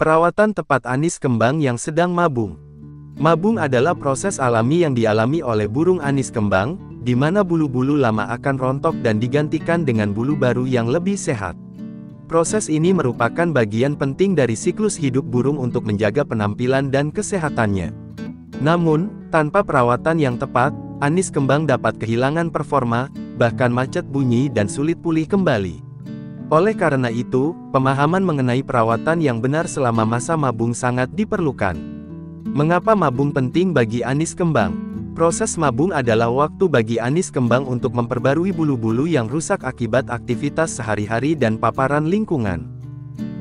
Perawatan tepat anis kembang yang sedang mabung. Mabung adalah proses alami yang dialami oleh burung anis kembang, di mana bulu-bulu lama akan rontok dan digantikan dengan bulu baru yang lebih sehat. Proses ini merupakan bagian penting dari siklus hidup burung untuk menjaga penampilan dan kesehatannya. Namun, tanpa perawatan yang tepat, anis kembang dapat kehilangan performa, bahkan macet bunyi dan sulit pulih kembali. Oleh karena itu, pemahaman mengenai perawatan yang benar selama masa mabung sangat diperlukan. Mengapa mabung penting bagi anis kembang? Proses mabung adalah waktu bagi anis kembang untuk memperbarui bulu-bulu yang rusak akibat aktivitas sehari-hari dan paparan lingkungan.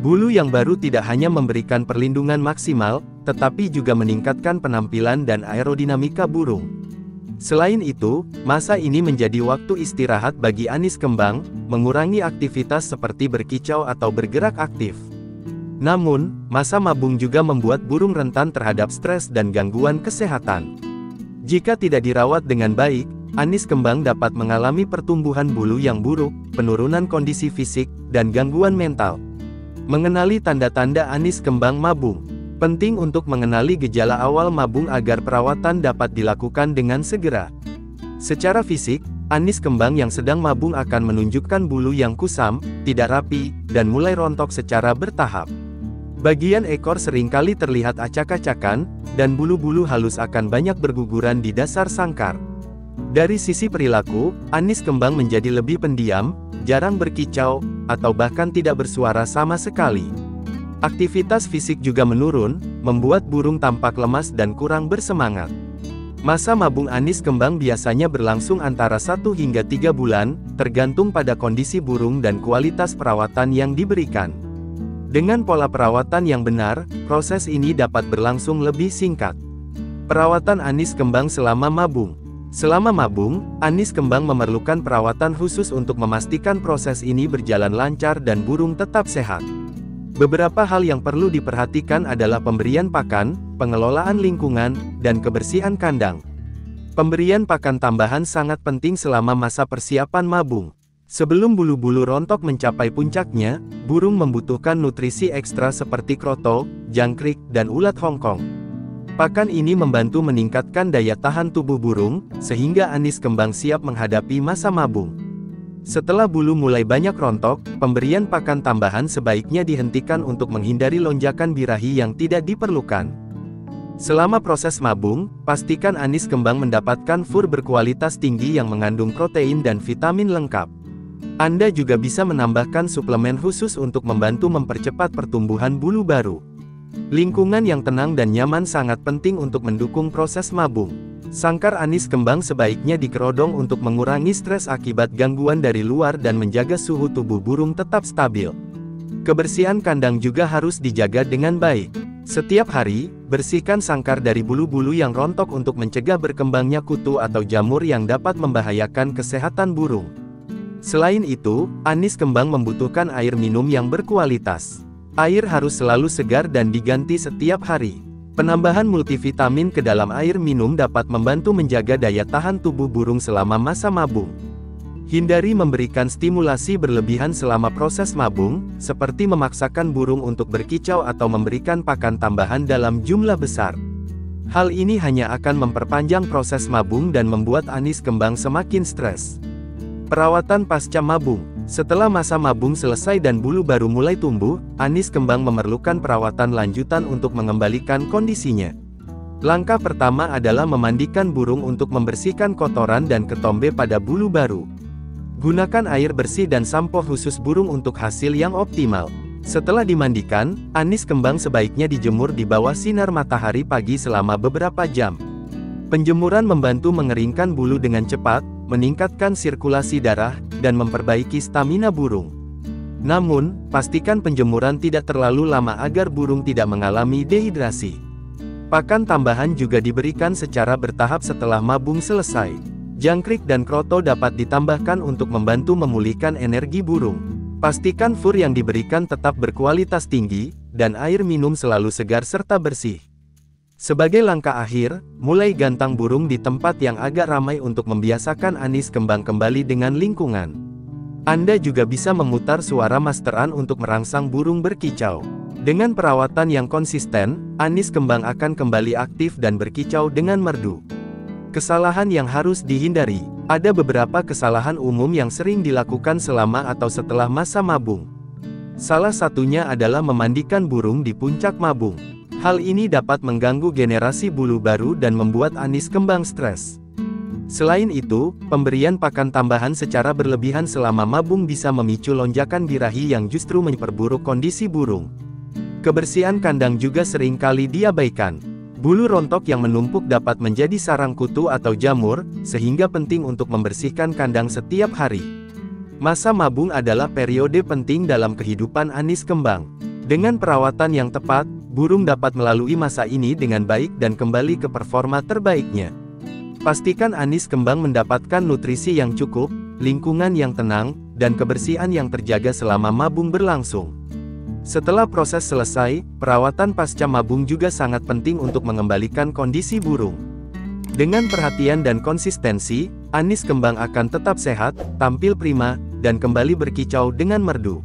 Bulu yang baru tidak hanya memberikan perlindungan maksimal, tetapi juga meningkatkan penampilan dan aerodinamika burung. Selain itu, masa ini menjadi waktu istirahat bagi anis kembang, mengurangi aktivitas seperti berkicau atau bergerak aktif. Namun, masa mabung juga membuat burung rentan terhadap stres dan gangguan kesehatan. Jika tidak dirawat dengan baik, anis kembang dapat mengalami pertumbuhan bulu yang buruk, penurunan kondisi fisik, dan gangguan mental. Mengenali tanda-tanda anis kembang mabung. Penting untuk mengenali gejala awal mabung agar perawatan dapat dilakukan dengan segera. Secara fisik, anis kembang yang sedang mabung akan menunjukkan bulu yang kusam, tidak rapi, dan mulai rontok secara bertahap. Bagian ekor seringkali terlihat acak-acakan, dan bulu-bulu halus akan banyak berguguran di dasar sangkar. Dari sisi perilaku, anis kembang menjadi lebih pendiam, jarang berkicau, atau bahkan tidak bersuara sama sekali. Aktivitas fisik juga menurun, membuat burung tampak lemas dan kurang bersemangat. Masa mabung anis kembang biasanya berlangsung antara 1 hingga 3 bulan, tergantung pada kondisi burung dan kualitas perawatan yang diberikan. Dengan pola perawatan yang benar, proses ini dapat berlangsung lebih singkat. Perawatan anis kembang selama mabung. Selama mabung, anis kembang memerlukan perawatan khusus untuk memastikan proses ini berjalan lancar dan burung tetap sehat. Beberapa hal yang perlu diperhatikan adalah pemberian pakan, pengelolaan lingkungan, dan kebersihan kandang. Pemberian pakan tambahan sangat penting selama masa persiapan mabung. Sebelum bulu-bulu rontok mencapai puncaknya, burung membutuhkan nutrisi ekstra seperti kroto, jangkrik, dan ulat Hongkong. Pakan ini membantu meningkatkan daya tahan tubuh burung, sehingga anis kembang siap menghadapi masa mabung. Setelah bulu mulai banyak rontok, pemberian pakan tambahan sebaiknya dihentikan untuk menghindari lonjakan birahi yang tidak diperlukan. Selama proses mabung, pastikan anis kembang mendapatkan fur berkualitas tinggi yang mengandung protein dan vitamin lengkap. Anda juga bisa menambahkan suplemen khusus untuk membantu mempercepat pertumbuhan bulu baru. Lingkungan yang tenang dan nyaman sangat penting untuk mendukung proses mabung. Sangkar anis kembang sebaiknya dikerodong untuk mengurangi stres akibat gangguan dari luar dan menjaga suhu tubuh burung tetap stabil. Kebersihan kandang juga harus dijaga dengan baik. Setiap hari, bersihkan sangkar dari bulu-bulu yang rontok untuk mencegah berkembangnya kutu atau jamur yang dapat membahayakan kesehatan burung. Selain itu, anis kembang membutuhkan air minum yang berkualitas. Air harus selalu segar dan diganti setiap hari. Penambahan multivitamin ke dalam air minum dapat membantu menjaga daya tahan tubuh burung selama masa mabung. Hindari memberikan stimulasi berlebihan selama proses mabung, seperti memaksakan burung untuk berkicau atau memberikan pakan tambahan dalam jumlah besar. Hal ini hanya akan memperpanjang proses mabung dan membuat anis kembang semakin stres. Perawatan pasca mabung. Setelah masa mabung selesai dan bulu baru mulai tumbuh, anis kembang memerlukan perawatan lanjutan untuk mengembalikan kondisinya. Langkah pertama adalah memandikan burung untuk membersihkan kotoran dan ketombe pada bulu baru. Gunakan air bersih dan sampo khusus burung untuk hasil yang optimal. Setelah dimandikan, anis kembang sebaiknya dijemur di bawah sinar matahari pagi selama beberapa jam. Penjemuran membantu mengeringkan bulu dengan cepat, meningkatkan sirkulasi darah, dan memperbaiki stamina burung. Namun, pastikan penjemuran tidak terlalu lama agar burung tidak mengalami dehidrasi. Pakan tambahan juga diberikan secara bertahap setelah mabung selesai. Jangkrik dan kroto dapat ditambahkan untuk membantu memulihkan energi burung. Pastikan fur yang diberikan tetap berkualitas tinggi, dan air minum selalu segar serta bersih. Sebagai langkah akhir, mulai gantang burung di tempat yang agak ramai untuk membiasakan anis kembang kembali dengan lingkungan. Anda juga bisa memutar suara masteran untuk merangsang burung berkicau. Dengan perawatan yang konsisten, anis kembang akan kembali aktif dan berkicau dengan merdu. Kesalahan yang harus dihindari. Ada beberapa kesalahan umum yang sering dilakukan selama atau setelah masa mabung. Salah satunya adalah memandikan burung di puncak mabung. Hal ini dapat mengganggu generasi bulu baru dan membuat anis kembang stres. Selain itu, pemberian pakan tambahan secara berlebihan selama mabung bisa memicu lonjakan birahi yang justru memperburuk kondisi burung. Kebersihan kandang juga seringkali diabaikan. Bulu rontok yang menumpuk dapat menjadi sarang kutu atau jamur, sehingga penting untuk membersihkan kandang setiap hari. Masa mabung adalah periode penting dalam kehidupan anis kembang. Dengan perawatan yang tepat, burung dapat melalui masa ini dengan baik dan kembali ke performa terbaiknya. Pastikan anis kembang mendapatkan nutrisi yang cukup, lingkungan yang tenang, dan kebersihan yang terjaga selama mabung berlangsung. Setelah proses selesai, perawatan pasca mabung juga sangat penting untuk mengembalikan kondisi burung. Dengan perhatian dan konsistensi, anis kembang akan tetap sehat, tampil prima, dan kembali berkicau dengan merdu.